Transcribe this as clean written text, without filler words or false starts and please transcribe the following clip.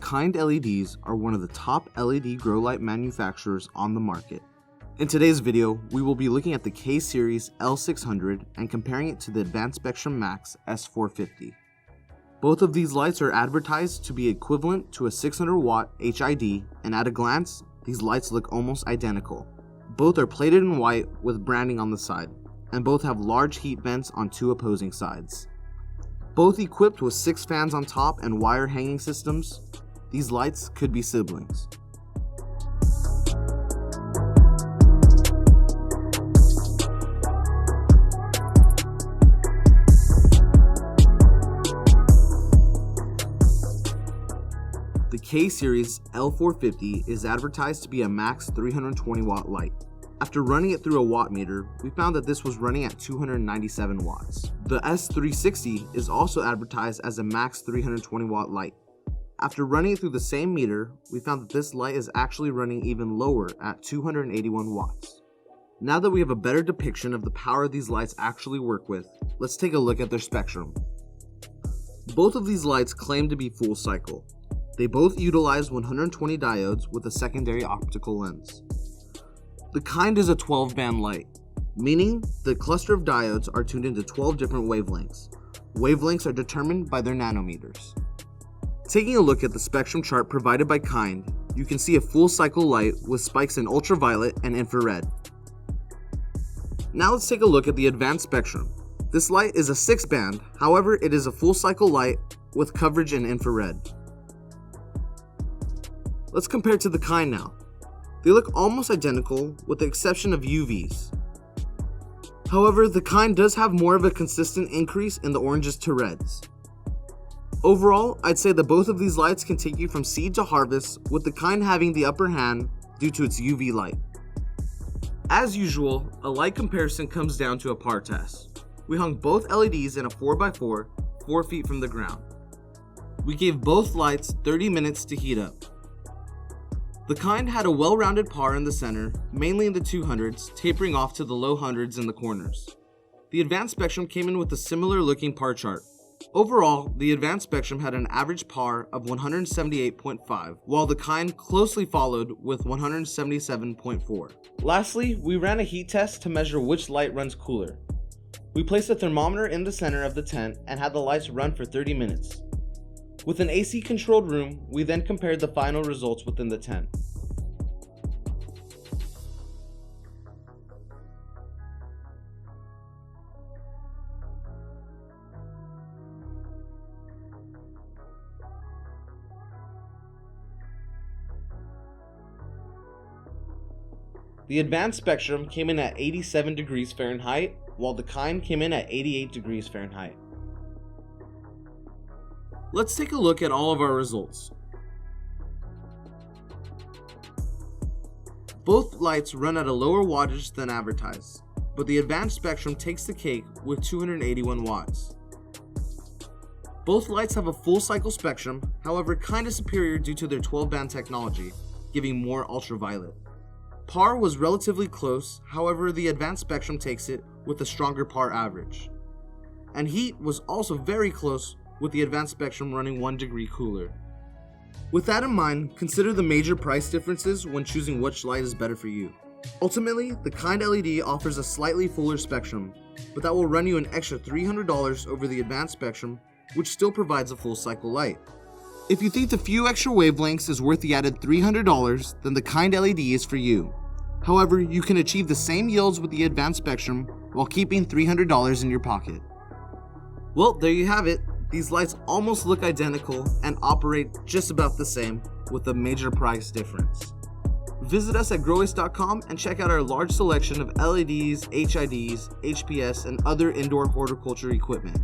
Kind LEDs are one of the top LED grow light manufacturers on the market. In today's video, we will be looking at the K-Series L600 and comparing it to the Advanced Spectrum Max S450. Both of these lights are advertised to be equivalent to a 600 watt HID, and at a glance, these lights look almost identical. Both are plated in white with branding on the side, and both have large heat vents on two opposing sides. Both equipped with 6 fans on top and wire hanging systems, these lights could be siblings. The K-Series L450 is advertised to be a max 320 watt light. After running it through a watt meter, we found that this was running at 297 watts. The S360 is also advertised as a max 320 watt light. After running it through the same meter, we found that this light is actually running even lower at 281 watts. Now that we have a better depiction of the power these lights actually work with, let's take a look at their spectrum. Both of these lights claim to be full cycle. They both utilize 120 diodes with a secondary optical lens. The Kind is a 12-band light, meaning the cluster of diodes are tuned into 12 different wavelengths. Wavelengths are determined by their nanometers. Taking a look at the spectrum chart provided by Kind, you can see a full cycle light with spikes in ultraviolet and infrared. Now let's take a look at the Advanced Spectrum. This light is a 6-band, however it is a full cycle light with coverage in infrared. Let's compare to the Kind now. They look almost identical with the exception of UVs. However, the Kind does have more of a consistent increase in the oranges to reds. Overall, I'd say that both of these lights can take you from seed to harvest, with the Kind having the upper hand due to its UV light. As usual, a light comparison comes down to a par test. We hung both LEDs in a 4x4, 4 feet from the ground. We gave both lights 30 minutes to heat up. The Kind had a well-rounded par in the center, mainly in the 200s, tapering off to the low hundreds in the corners. The Advanced Spectrum came in with a similar looking par chart. Overall, the Advanced Spectrum had an average par of 178.5, while the Kind closely followed with 177.4. Lastly, we ran a heat test to measure which light runs cooler. We placed a thermometer in the center of the tent and had the lights run for 30 minutes. With an AC controlled room, we then compared the final results within the tent. The Advanced Spectrum came in at 87 degrees Fahrenheit, while the Kind came in at 88 degrees Fahrenheit. Let's take a look at all of our results. Both lights run at a lower wattage than advertised, but the Advanced Spectrum takes the cake with 281 watts. Both lights have a full cycle spectrum, however kinda superior due to their 12-band technology, giving more ultraviolet. Par was relatively close, however the Advanced Spectrum takes it with a stronger par average. And heat was also very close, with the Advanced Spectrum running 1 degree cooler. With that in mind, consider the major price differences when choosing which light is better for you. Ultimately, the Kind LED offers a slightly fuller spectrum, but that will run you an extra $300 over the Advanced Spectrum, which still provides a full cycle light. If you think the few extra wavelengths is worth the added $300, then the Kind LED is for you. However, you can achieve the same yields with the Advanced Spectrum while keeping $300 in your pocket. Well, there you have it. These lights almost look identical and operate just about the same, with a major price difference. Visit us at Growace.com and check out our large selection of LEDs, HIDs, HPS, and other indoor horticulture equipment.